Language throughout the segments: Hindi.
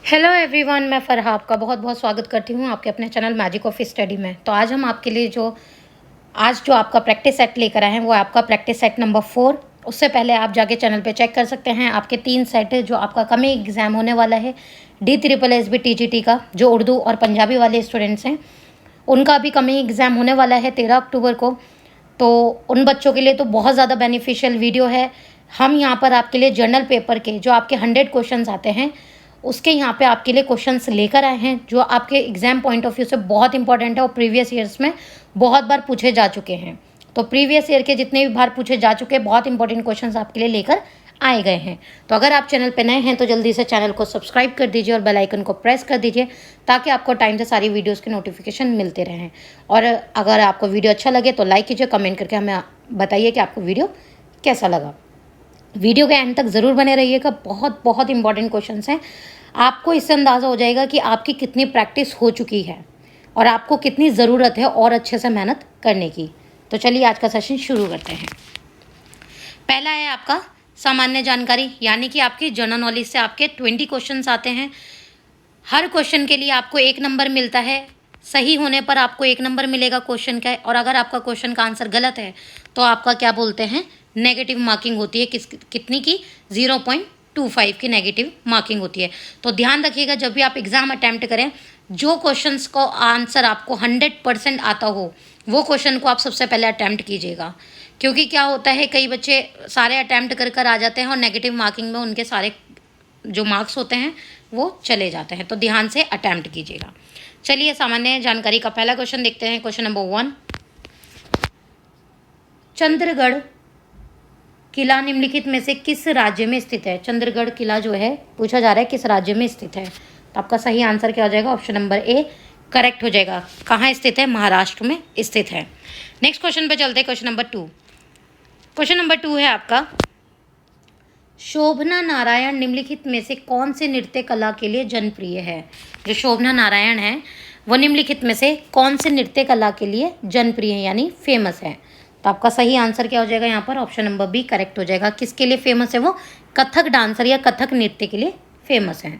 हेलो एवरीवन, मैं फ़रहा आपका बहुत बहुत स्वागत करती हूँ आपके अपने चैनल मैजिक ऑफ स्टडी में। तो आज हम आपके लिए आज जो आपका प्रैक्टिस सेट लेकर आए हैं वो आपका प्रैक्टिस सेट नंबर 4। उससे पहले आप जाके चैनल पे चेक कर सकते हैं आपके 3 सेट जो आपका कमिंग एग्ज़ाम होने वाला है DSSB TGT का, जो उर्दू और पंजाबी वाले स्टूडेंट्स हैं उनका भी कमिंग एग्ज़ाम होने वाला है 13 अक्टूबर को। तो उन बच्चों के लिए तो बहुत ज़्यादा बेनिफिशियल वीडियो है। हम यहाँ पर आपके लिए जर्नल पेपर के जो आपके 100 क्वेश्चंस आते हैं उसके यहाँ पे आपके लिए क्वेश्चंस लेकर आए हैं जो आपके एग्जाम पॉइंट ऑफ व्यू से बहुत इंपॉर्टेंट है और प्रीवियस ईयर्स में बहुत बार पूछे जा चुके हैं। तो प्रीवियस ईयर के जितने भी बार पूछे जा चुके बहुत इंपॉर्टेंट क्वेश्चंस आपके लिए लेकर आए गए हैं। तो अगर आप चैनल पे नए हैं तो जल्दी से चैनल को सब्सक्राइब कर दीजिए और बेल आइकन को प्रेस कर दीजिए ताकि आपको टाइम से सारी वीडियोज़ के नोटिफिकेशन मिलते रहें। और अगर आपको वीडियो अच्छा लगे तो लाइक कीजिए, कमेंट करके हमें बताइए कि आपको वीडियो कैसा लगा। वीडियो के एंड तक ज़रूर बने रहिएगा, बहुत बहुत इंपॉर्टेंट क्वेश्चंस हैं। आपको इससे अंदाज़ा हो जाएगा कि आपकी कितनी प्रैक्टिस हो चुकी है और आपको कितनी ज़रूरत है और अच्छे से मेहनत करने की। तो चलिए आज का सेशन शुरू करते हैं। पहला है आपका सामान्य जानकारी, यानी कि आपकी जनरल नॉलेज से आपके 20 क्वेश्चंस आते हैं। हर क्वेश्चन के लिए आपको 1 नंबर मिलता है। सही होने पर आपको 1 नंबर मिलेगा क्वेश्चन का, और अगर आपका क्वेश्चन का आंसर गलत है तो आपका क्या बोलते हैं, नेगेटिव मार्किंग होती है। कितनी की? 0.25 की नेगेटिव मार्किंग होती है। तो ध्यान रखिएगा जब भी आप एग्ज़ाम अटैम्प्ट करें, जो क्वेश्चंस को आंसर आपको 100% आता हो वो क्वेश्चन को आप सबसे पहले अटैम्प्ट कीजिएगा। क्योंकि क्या होता है, कई बच्चे सारे अटैम्प्ट कर आ जाते हैं और नेगेटिव मार्किंग में उनके सारे जो मार्क्स होते हैं वो चले जाते हैं। तो ध्यान से अटैम्प्ट कीजिएगा। चलिए सामान्य जानकारी का पहला क्वेश्चन देखते हैं। क्वेश्चन नंबर 1, चंद्रगढ़ किला निम्नलिखित में से किस राज्य में स्थित है? चंद्रगढ़ किला जो है पूछा जा रहा है किस राज्य में स्थित है। तो आपका सही आंसर क्या हो जाएगा? ऑप्शन नंबर ए करेक्ट हो जाएगा। कहाँ स्थित है? महाराष्ट्र में स्थित है। नेक्स्ट क्वेश्चन पे चलते हैं। Question number 2। क्वेश्चन नंबर 2 है आपका, शोभना नारायण निम्नलिखित में से कौन से नृत्य कला के लिए जनप्रिय है? जो शोभना नारायण है वो निम्नलिखित में से कौन से नृत्य कला के लिए जनप्रिय है यानी फेमस है? तो आपका सही आंसर क्या हो जाएगा यहाँ पर? ऑप्शन नंबर बी करेक्ट हो जाएगा। किसके लिए फेमस है वो? कथक डांसर या कथक नृत्य के लिए फेमस है।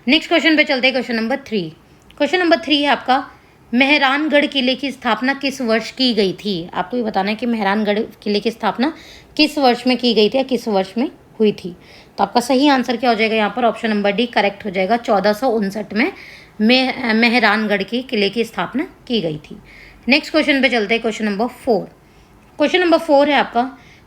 नेक्स्ट क्वेश्चन पे चलते हैं। Question number 3। क्वेश्चन नंबर 3 है आपका, मेहरानगढ़ किले की स्थापना किस वर्ष की गई थी? आपको ये बताना है कि मेहरानगढ़ किले की स्थापना किस वर्ष में की गई थी या किस वर्ष में हुई थी। तो आपका सही आंसर क्या हो जाएगा यहाँ पर? ऑप्शन नंबर डी करेक्ट हो जाएगा। 1459 में मेहरानगढ़ की किले की स्थापना की गई थी। नेक्स्ट क्वेश्चन पे चलते हैं। Question number 4। क्वेश्चन नंबर 4 है आपका,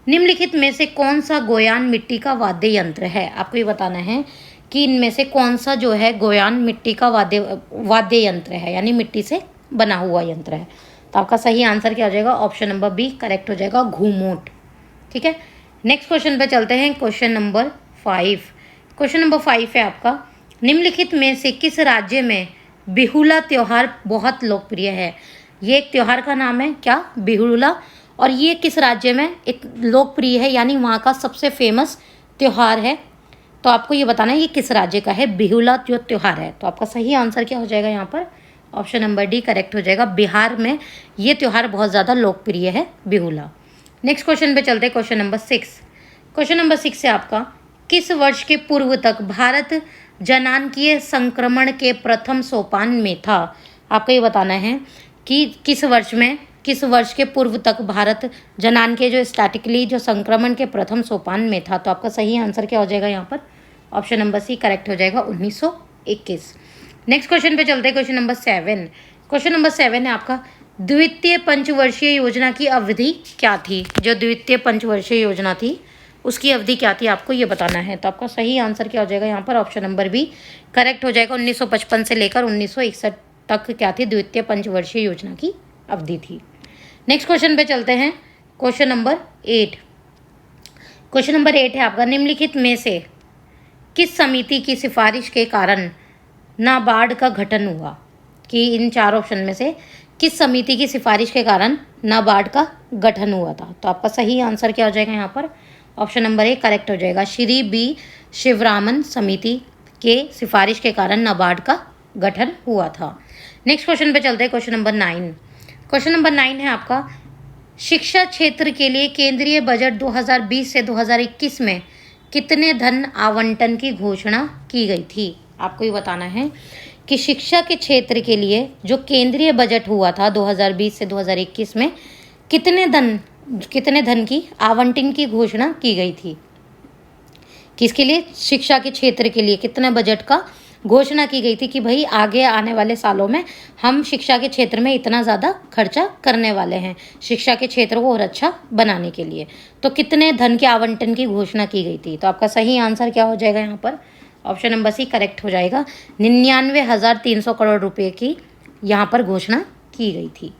निम्नलिखित में से कौन सा गोयान मिट्टी का वाद्य यंत्र है? आपको ये बताना है कि इनमें से कौन सा जो है गोयान मिट्टी का वाद्य यंत्र है यानी मिट्टी से बना हुआ यंत्र है। तो आपका सही आंसर क्या हो जाएगा? ऑप्शन नंबर बी करेक्ट हो जाएगा, घूमोट। ठीक है। नेक्स्ट क्वेश्चन पे चलते हैं। Question number 5। क्वेश्चन नंबर 5 है आपका, निम्नलिखित में से किस राज्य में बिहुला त्यौहार बहुत लोकप्रिय है? ये एक त्यौहार का नाम है क्या? बिहुला। और ये किस राज्य में एक लोकप्रिय है यानी वहाँ का सबसे फेमस त्यौहार है? तो आपको ये बताना है ये किस राज्य का है बिहुला जो त्यौहार है। तो आपका सही आंसर क्या हो जाएगा यहाँ पर? ऑप्शन नंबर डी करेक्ट हो जाएगा। बिहार में ये त्यौहार बहुत ज़्यादा लोकप्रिय है, बिहुला। नेक्स्ट क्वेश्चन पे चलते हैं। Question number 6। क्वेश्चन नंबर 6 है आपका, किस वर्ष के पूर्व तक भारत जनांकीय संक्रमण के प्रथम सोपान में था? आपको ये बताना है कि किस वर्ष के पूर्व तक भारत जनांकीय जो स्टैटिकली जो संक्रमण के प्रथम सोपान में था। तो आपका सही आंसर क्या हो जाएगा यहाँ पर? ऑप्शन नंबर सी करेक्ट हो जाएगा, 1921। नेक्स्ट क्वेश्चन पे चलते हैं। Question number 7। क्वेश्चन नंबर 7 है आपका, द्वितीय पंचवर्षीय योजना की अवधि क्या थी? जो द्वितीय पंचवर्षीय योजना थी उसकी अवधि क्या थी आपको ये बताना है। तो आपका सही आंसर क्या हो जाएगा यहाँ पर? ऑप्शन नंबर बी करेक्ट हो जाएगा। 1955 से लेकर 1961 तक क्या थी? द्वितीय पंचवर्षीय योजना की अवधि थी। नेक्स्ट क्वेश्चन पे चलते हैं। Question number 8। क्वेश्चन नंबर 8 है आपका, निम्नलिखित में से किस समिति की सिफारिश के कारण नाबार्ड का गठन हुआ? कि इन 4 ऑप्शन में से किस समिति की सिफारिश के कारण नाबार्ड का गठन हुआ था? तो आपका सही आंसर क्या हो जाएगा यहाँ पर? ऑप्शन नंबर ए करेक्ट हो जाएगा। श्री बी शिवरामन समिति के सिफारिश के कारण नाबार्ड का गठन हुआ था। नेक्स्ट क्वेश्चन पे चलते हैं। Question number 9। क्वेश्चन नंबर 9 है आपका, शिक्षा क्षेत्र के लिए केंद्रीय बजट 2020 से 2021 में कितने धन आवंटन की घोषणा की गई थी? आपको ये बताना है कि शिक्षा के क्षेत्र के लिए जो केंद्रीय बजट हुआ था 2020 से 2021 में कितने धन की आवंटन की घोषणा की गई थी। किसके लिए? शिक्षा के क्षेत्र के लिए कितने बजट का घोषणा की गई थी कि भाई आगे आने वाले सालों में हम शिक्षा के क्षेत्र में इतना ज़्यादा खर्चा करने वाले हैं शिक्षा के क्षेत्र को और अच्छा बनाने के लिए। तो कितने धन के आवंटन की घोषणा की गई थी? तो आपका सही आंसर क्या हो जाएगा यहाँ पर? ऑप्शन नंबर सी करेक्ट हो जाएगा। 99,300 करोड़ रुपए की यहाँ पर घोषणा की गई थी।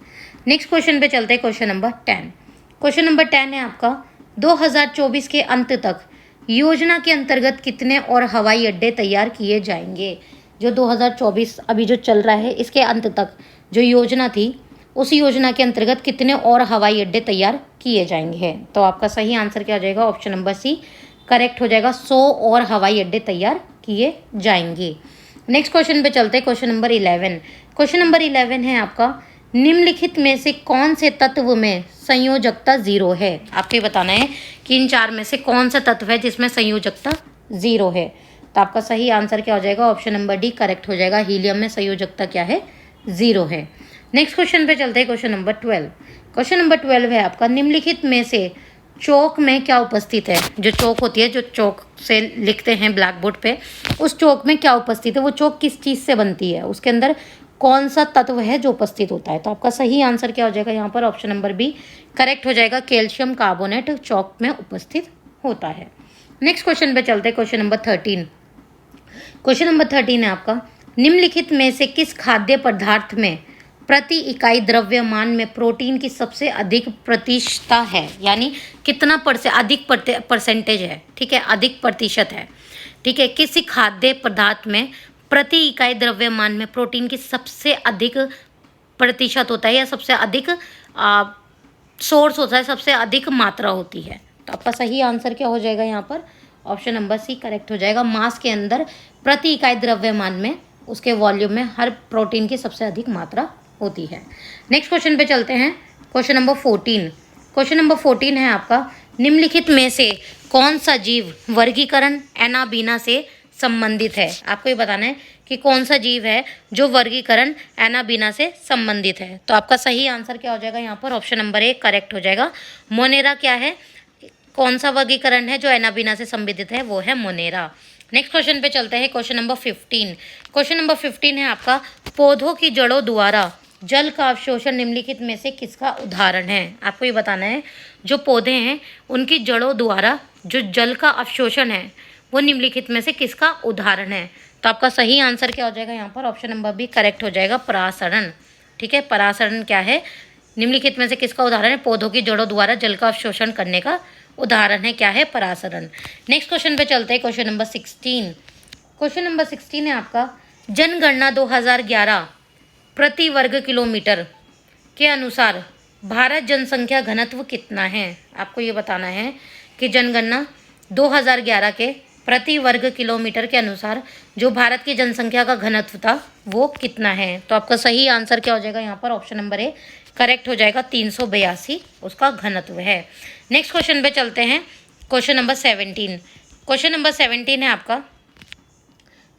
नेक्स्ट क्वेश्चन पे चलते हैं, क्वेश्चन नंबर 10। क्वेश्चन नंबर 10 है आपका 2024 के अंत तक योजना के अंतर्गत कितने और हवाई अड्डे तैयार किए जाएंगे। जो 2024 अभी जो चल रहा है इसके अंत तक जो योजना थी उस योजना के अंतर्गत कितने और हवाई अड्डे तैयार किए जाएंगे। तो आपका सही आंसर क्या हो जाएगा? ऑप्शन नंबर सी करेक्ट हो जाएगा। 100 और हवाई अड्डे तैयार किए जाएंगे। नेक्स्ट क्वेश्चन पे चलते हैं, क्वेश्चन नंबर 11। क्वेश्चन नंबर 11 है आपका निम्नलिखित में से कौन से तत्व में संयोजकता 0 है। आपको ये बताना है कि इन 4 में से कौन सा तत्व है जिसमें संयोजकता 0 है। तो आपका सही आंसर क्या हो जाएगा? ऑप्शन नंबर डी करेक्ट हो जाएगा। हीलियम में संयोजकता क्या है? 0 है। नेक्स्ट क्वेश्चन पे चलते हैं, क्वेश्चन नंबर 12। क्वेश्चन नंबर 12 है आपका निम्नलिखित में से चौक में क्या उपस्थित है। जो चौक होती है, जो चौक से लिखते हैं ब्लैक बोर्ड पे, उस चौक में क्या उपस्थित है? वो चौक किस चीज़ से बनती है? उसके अंदर कौन सा तत्व है जो उपस्थित होता है? तो आपका सही आंसर क्या हो जाएगा यहाँ पर? ऑप्शन नंबर बी करेक्ट हो जाएगा। कैल्शियम कार्बोनेट चौक में उपस्थित होता है। नेक्स्ट क्वेश्चन पे चलते हैं, क्वेश्चन नंबर 13। क्वेश्चन नंबर 13 है आपका निम्नलिखित में से किस खाद्य पदार्थ में प्रति इकाई द्रव्यमान में प्रोटीन की सबसे अधिक प्रतिशतता है। यानी कितना अधिक परसेंटेज है, ठीक है, अधिक प्रतिशत है, ठीक है। किसी खाद्य पदार्थ में प्रति इकाई द्रव्यमान में प्रोटीन की सबसे अधिक प्रतिशत होता है या सबसे अधिक सोर्स होता है, सबसे अधिक मात्रा होती है। तो आपका सही आंसर क्या हो जाएगा यहाँ पर? ऑप्शन नंबर सी करेक्ट हो जाएगा। मास के अंदर प्रति इकाई द्रव्यमान में उसके वॉल्यूम में हर प्रोटीन की सबसे अधिक मात्रा होती है। नेक्स्ट क्वेश्चन पे चलते हैं, क्वेश्चन नंबर 14। क्वेश्चन नंबर 14 है आपका निम्नलिखित में से कौन सा जीव वर्गीकरण एनाबीना से संबंधित है। आपको ये बताना है कि कौन सा जीव है जो वर्गीकरण एनाबीना से संबंधित है। तो आपका सही आंसर क्या हो जाएगा यहाँ पर? ऑप्शन नंबर ए करेक्ट हो जाएगा। मोनेरा क्या है? कौन सा वर्गीकरण है जो एनाबीना से संबंधित है? वो है मोनेरा। नेक्स्ट क्वेश्चन पे चलते हैं, क्वेश्चन नंबर 15। क्वेश्चन नंबर 15 है आपका पौधों की जड़ों द्वारा जल का अवशोषण निम्नलिखित में से किसका उदाहरण है। आपको ये बताना है जो पौधे हैं उनकी जड़ों द्वारा जो जल का अवशोषण है वो निम्नलिखित में से किसका उदाहरण है। तो आपका सही आंसर क्या हो जाएगा यहाँ पर? ऑप्शन नंबर बी करेक्ट हो जाएगा। परासरण, ठीक है। परासरण क्या है? निम्नलिखित में से किसका उदाहरण है? पौधों की जड़ों द्वारा जल का अवशोषण करने का उदाहरण है क्या है? परासरण। नेक्स्ट क्वेश्चन पे चलते हैं, क्वेश्चन नंबर 16। क्वेश्चन नंबर 16 है आपका जनगणना 2011 प्रति वर्ग किलोमीटर के अनुसार भारत जनसंख्या घनत्व कितना है। आपको ये बताना है कि जनगणना 2011 के प्रति वर्ग किलोमीटर के अनुसार जो भारत की जनसंख्या का घनत्व था वो कितना है। तो आपका सही आंसर क्या हो जाएगा यहाँ पर? ऑप्शन नंबर ए करेक्ट हो जाएगा। 382 उसका घनत्व है। नेक्स्ट क्वेश्चन पे चलते हैं, क्वेश्चन नंबर 17। क्वेश्चन नंबर 17 है आपका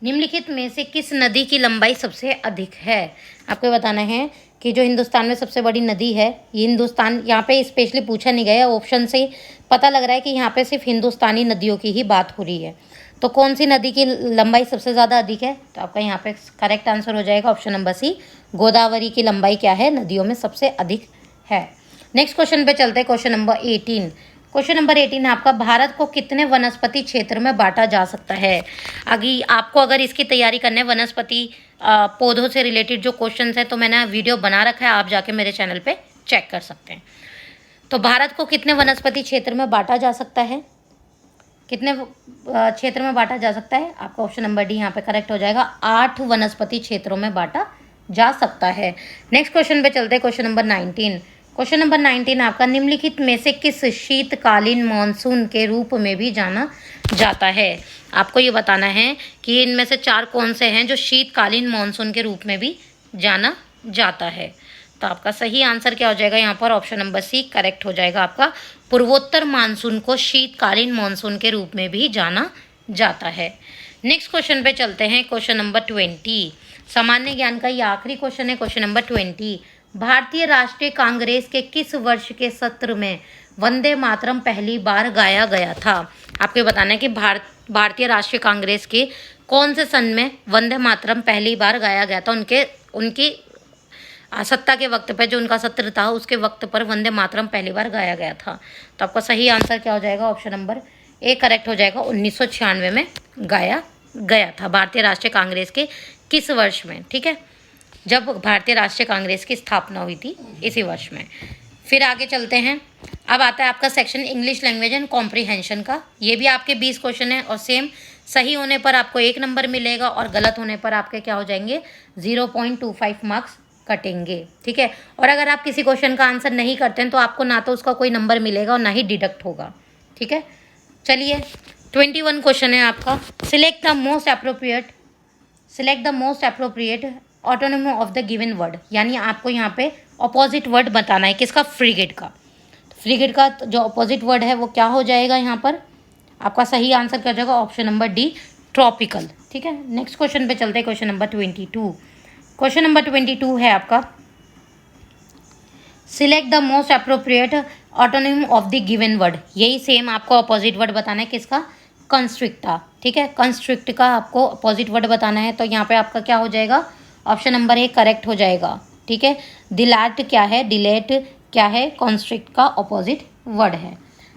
निम्नलिखित में से किस नदी की लंबाई सबसे अधिक है। आपको बताना है कि जो हिंदुस्तान में सबसे बड़ी नदी है, ये हिंदुस्तान, यहाँ पे स्पेशली पूछा नहीं गया, ऑप्शन से पता लग रहा है कि यहाँ पे सिर्फ हिंदुस्तानी नदियों की ही बात हो रही है। तो कौन सी नदी की लंबाई सबसे ज़्यादा अधिक है? तो आपका यहाँ पे करेक्ट आंसर हो जाएगा ऑप्शन नंबर सी, गोदावरी की लंबाई क्या है? नदियों में सबसे अधिक है। नेक्स्ट क्वेश्चन पे चलते हैं, क्वेश्चन नंबर 18। क्वेश्चन नंबर 18 है आपका भारत को कितने वनस्पति क्षेत्र में बांटा जा सकता है। आपको अगर इसकी तैयारी करने है वनस्पति पौधों से रिलेटेड जो क्वेश्चंस हैं तो मैंने वीडियो बना रखा है, आप जाके मेरे चैनल पे चेक कर सकते हैं। तो भारत को कितने वनस्पति क्षेत्र में बांटा जा सकता है? कितने क्षेत्र में बांटा जा सकता है? आपका ऑप्शन नंबर डी यहाँ पे करेक्ट हो जाएगा। 8 वनस्पति क्षेत्रों में बांटा जा सकता है। नेक्स्ट क्वेश्चन पे चलते हैं, क्वेश्चन नंबर 19। क्वेश्चन नंबर 19 आपका निम्नलिखित में से किस शीतकालीन मानसून के रूप में भी जाना जाता है। आपको ये बताना है कि इनमें से 4 कौन से हैं जो शीतकालीन मानसून के रूप में भी जाना जाता है। तो आपका सही आंसर क्या हो जाएगा यहाँ पर? ऑप्शन नंबर सी करेक्ट हो जाएगा आपका। पूर्वोत्तर मानसून को शीतकालीन मानसून के रूप में भी जाना जाता है। नेक्स्ट क्वेश्चन पे चलते हैं, क्वेश्चन नंबर 20। सामान्य ज्ञान का ये आखिरी क्वेश्चन है, क्वेश्चन नंबर 20। भारतीय राष्ट्रीय कांग्रेस के किस वर्ष के सत्र में वंदे मातरम पहली बार गाया गया था? आपको बताना है कि भारतीय राष्ट्रीय कांग्रेस के कौन से सन में वंदे मातरम पहली बार गाया गया था। उनकी सत्ता के वक्त पे, जो उनका सत्र था उसके वक्त पर वंदे मातरम पहली बार गाया गया था। तो आपका सही आंसर क्या हो जाएगा? ऑप्शन नंबर ए करेक्ट हो जाएगा। 1996 में गाया गया था भारतीय राष्ट्रीय कांग्रेस के किस वर्ष में? ठीक है, जब भारतीय राष्ट्रीय कांग्रेस की स्थापना हुई थी, इसी वर्ष में। फिर आगे चलते हैं। अब आता है आपका section English language and comprehension का। ये भी आपके 20 क्वेश्चन है और सेम सही होने पर आपको 1 नंबर मिलेगा और गलत होने पर आपके क्या हो जाएंगे? 0.25 मार्क्स कटेंगे। ठीक है, और अगर आप किसी क्वेश्चन का आंसर नहीं करते हैं तो आपको ना तो उसका कोई नंबर मिलेगा और ना ही डिडक्ट होगा। ठीक है, चलिए 21 क्वेश्चन है आपका। Select the most appropriate autonym of the given word, यानी आपको यहाँ पे अपोजिट वर्ड बताना है। किसका? फ्रिगेट का। फ्रिगेट का जो अपोजिट वर्ड है वो क्या हो जाएगा यहाँ पर? आपका सही आंसर क्या हो जाएगा? Option number D, tropical. ठीक है, नेक्स्ट क्वेश्चन पे चलते हैं, क्वेश्चन नंबर 22। क्वेश्चन नंबर 22 है आपका, select the most appropriate autonym of the given word. यही सेम आपको अपोजिट वर्ड बताना है। किसका? कंस्ट्रिक्ट का। ठीक है, कंस्ट्रिक्ट का आपको अपोजिट वर्ड बताना है। तो यहाँ पे आपका क्या हो जाएगा? ऑप्शन नंबर ए करेक्ट हो जाएगा। ठीक है, डिलेट क्या है? डिलेट क्या है? कॉन्स्ट्रिक्ट का अपोजिट वर्ड है।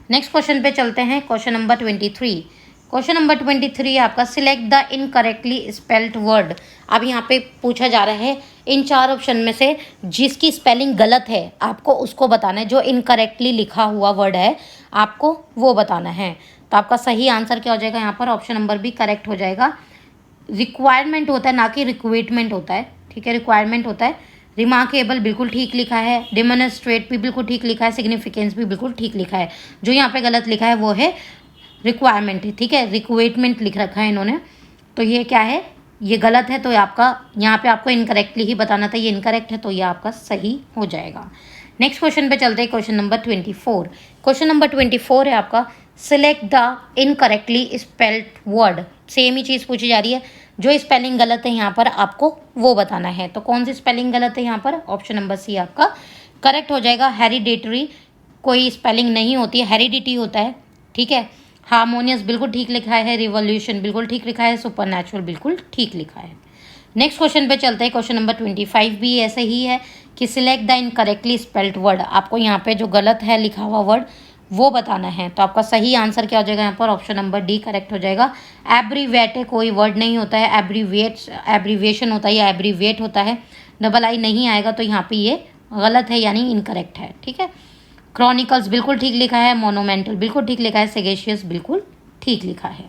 नेक्स्ट क्वेश्चन पे चलते हैं, क्वेश्चन नंबर 23। क्वेश्चन नंबर 23 आपका, select the incorrectly spelled word. अब यहाँ पे पूछा जा रहा है इन 4 ऑप्शन में से जिसकी स्पेलिंग गलत है आपको उसको बताना है। जो इनकरेक्टली लिखा हुआ वर्ड है आपको वो बताना है। तो आपका सही आंसर क्या हो जाएगा यहाँ पर? ऑप्शन नंबर बी करेक्ट हो जाएगा। रिक्वायरमेंट होता है, ना कि रिक्वेटमेंट होता है। ठीक है, रिक्वायरमेंट होता है। रिमार्केबल बिल्कुल ठीक लिखा है, डेमोन्स्ट्रेट भी बिल्कुल ठीक लिखा है, सिग्निफिकेंस भी बिल्कुल ठीक लिखा है। जो यहाँ पे गलत लिखा है वो है रिक्वायरमेंट। ठीक है, रिक्वेटमेंट लिख रखा है इन्होंने, तो ये क्या है? ये गलत है। तो आपका यहाँ पे आपको इनकरेक्टली ही बताना था, ये इनकरेक्ट है, तो ये आपका सही हो जाएगा। नेक्स्ट क्वेश्चन पे चलते हैं, क्वेश्चन नंबर 24। क्वेश्चन नंबर 24 है आपका, select the incorrectly spelled word. Same ही चीज़ पूछी जा रही है। जो स्पेलिंग गलत है यहाँ पर आपको वो बताना है। तो कौन सी स्पेलिंग गलत है यहाँ पर? ऑप्शन नंबर सी आपका करेक्ट हो जाएगा। हेरिडेटरी कोई स्पेलिंग नहीं होती है, हेरिडिटी होता है। ठीक है, हार्मोनियस बिल्कुल ठीक लिखा है, रिवॉल्यूशन बिल्कुल ठीक लिखा है, सुपरनैचुरल बिल्कुल ठीक लिखा है। नेक्स्ट क्वेश्चन पे चलते हैं, क्वेश्चन नंबर 25 भी ऐसे ही है कि select the incorrectly spelled word. आपको यहाँ पे जो गलत है लिखा हुआ वर्ड वो बताना है। तो आपका सही आंसर क्या हो जाएगा यहाँ पर? ऑप्शन नंबर डी करेक्ट हो जाएगा। एब्रीवेट कोई वर्ड नहीं होता है, एब्रीवेशन होता है या एब्रीवेट होता है। डबल आई नहीं आएगा, तो यहाँ पे ये गलत है यानी इनकरेक्ट है। ठीक है, क्रॉनिकल्स बिल्कुल ठीक लिखा है, मोनोमेंटल बिल्कुल ठीक लिखा है, सेगेशियस बिल्कुल ठीक लिखा है।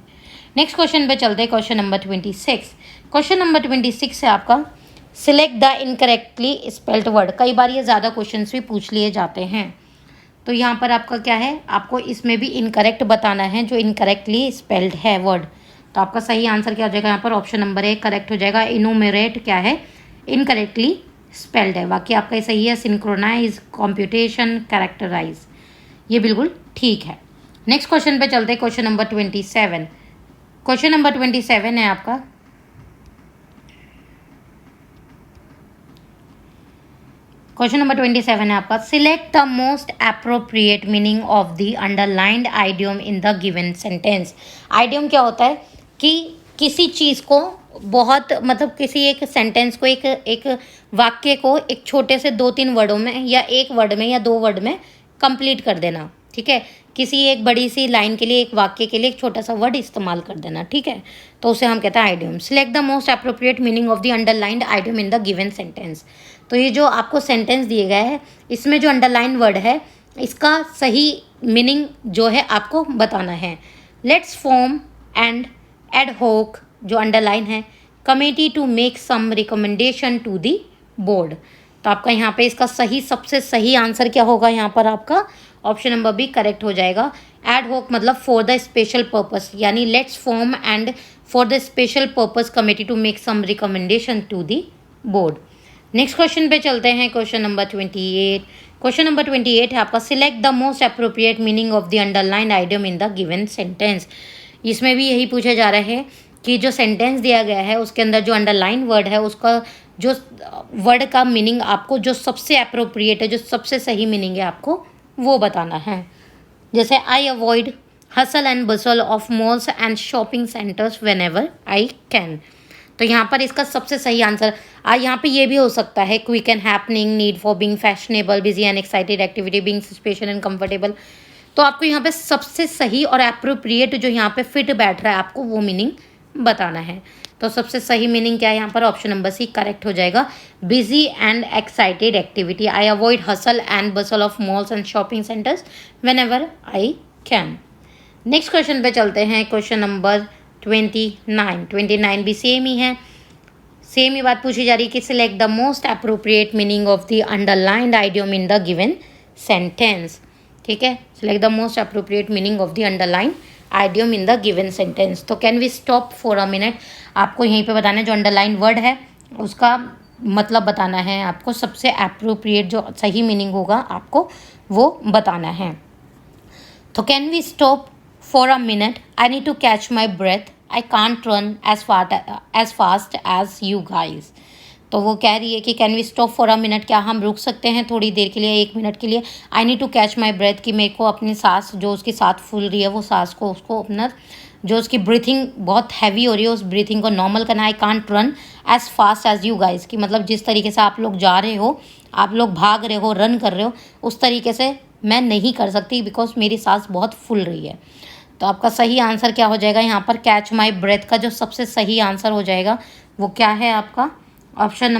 नेक्स्ट क्वेश्चन पे चलते हैं, क्वेश्चन नंबर 26। क्वेश्चन नंबर 26 है आपका, select the incorrectly spelled word. कई बार ये ज़्यादा क्वेश्चन भी पूछ लिए जाते हैं, तो यहाँ पर आपका क्या है? आपको इसमें भी इनकरेक्ट बताना है, जो इनकरेक्टली स्पेल्ड है वर्ड। तो आपका सही आंसर क्या हो जाएगा यहाँ पर? ऑप्शन नंबर ए करेक्ट हो जाएगा। इनोमेरेट क्या है? इनकरेक्टली स्पेल्ड है। बाकी आपका सही है। सिंक्रोनाइज, कॉम्प्यूटेशन, कैरेक्टराइज, ये बिल्कुल ठीक है। नेक्स्ट क्वेश्चन पे चलते हैं, क्वेश्चन नंबर 27। क्वेश्चन नंबर 27 है आपका, क्वेश्चन नंबर 27 है आपका, select the most appropriate meaning of the underlined idiom in the given sentence. Idiom क्या होता है? कि किसी चीज़ को बहुत, मतलब किसी एक सेंटेंस को, एक वाक्य को एक छोटे से 2-3 वर्डों में या एक वर्ड में या 2 वर्ड में कंप्लीट कर देना। ठीक है, किसी एक बड़ी सी लाइन के लिए, एक वाक्य के लिए एक छोटा सा वर्ड इस्तेमाल कर देना। ठीक है, तो उसे हम कहते हैं idiom. Select the most appropriate meaning of the underlined idiom in the given sentence. तो ये जो आपको सेंटेंस दिए गए हैं, इसमें जो अंडरलाइन वर्ड है इसका सही मीनिंग जो है आपको बताना है। लेट्स फॉर्म एंड एड होक, जो अंडरलाइन है, committee to make some recommendation to the board. तो आपका यहाँ पे इसका सही, सबसे सही आंसर क्या होगा यहाँ पर? आपका ऑप्शन नंबर बी करेक्ट हो जाएगा। एड होक मतलब फॉर द स्पेशल पर्पस, यानी let's form and for the special purpose committee to make some recommendation to the board. Next question पे चलते हैं, क्वेश्चन नंबर 28। क्वेश्चन नंबर 28 है आपका, select the most appropriate meaning of the underline idiom in the given sentence. इसमें भी यही पूछा जा रहा है कि जो सेंटेंस दिया गया है उसके अंदर जो अंडरलाइन वर्ड है उसका जो वर्ड का मीनिंग आपको जो सबसे अप्रोप्रिएट है, जो सबसे सही मीनिंग है, आपको वो बताना है। जैसे I avoid hustle and Bansal of malls and shopping centres when ever I can. तो यहाँ पर इसका सबसे सही आंसर यहाँ पे ये भी हो सकता है, quick and happening, need for being fashionable, busy and excited activity, being special and comfortable. तो आपको यहाँ पे सबसे सही और अप्रोप्रिएट जो यहाँ पे फिट बैठ रहा है आपको वो मीनिंग बताना है। तो सबसे सही मीनिंग क्या है यहाँ पर? ऑप्शन नंबर सी करेक्ट हो जाएगा, busy and excited activity. I avoid hustle and Bansal of malls and shopping centres when ever I can. Next question पे चलते हैं, क्वेश्चन नंबर 29 भी सेम ही है, सेम ही बात पूछी जा रही है कि select the most appropriate meaning of the underlined idiom in the given sentence. ठीक है, select the most appropriate meaning of the underlined idiom in the given sentence. तो can we stop for a minute, आपको यहीं पे बताना है जो अंडरलाइन वर्ड है उसका मतलब बताना है, आपको सबसे अप्रोप्रिएट जो सही मीनिंग होगा आपको वो बताना है। तो can we stop for a minute, I need to catch my breath, I can't run as fast as you guys. तो वो कह रही है कि can we stop for a minute, क्या हम रुक सकते हैं थोड़ी देर के लिए, 1 मिनट के लिए। I need to catch my breath, कि मेरे को अपनी सांस जो उसकी सांस फूल रही है वो सांस को उसको अपना जो उसकी ब्रीथिंग बहुत हैवी हो रही है उस ब्रीथिंग को नॉर्मल करना। I can't run as fast as you guys, कि मतलब जिस तरीके से आप लोग जा रहे हो, आप लोग भाग रहे हो, रन कर रहे हो, उस तरीके से मैं नहीं कर सकती बिकॉज मेरी सांस बहुत फूल रही है। तो आपका सही आंसर क्या हो जाएगा यहाँ पर? कैच माई ब्रेथ का जो सबसे सही आंसर हो जाएगा वो क्या है आपका? ऑप्शन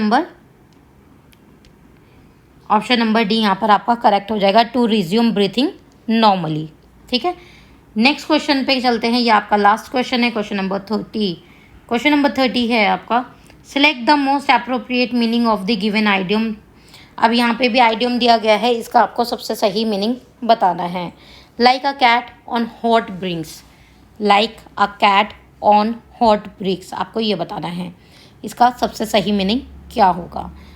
नंबर डी यहाँ पर आपका करेक्ट हो जाएगा, टू रिज्यूम ब्रीथिंग नॉर्मली। ठीक है, नेक्स्ट क्वेश्चन पे चलते हैं, ये आपका लास्ट क्वेश्चन है, क्वेश्चन नंबर 30। क्वेश्चन नंबर 30 है आपका, select the most appropriate meaning of the given idiom. अब यहाँ पे भी आइडियम दिया गया है, इसका आपको सबसे सही मीनिंग बताना है। Like a cat on hot bricks, like a cat on hot bricks, आपको ये बताना है इसका सबसे सही मीनिंग क्या होगा।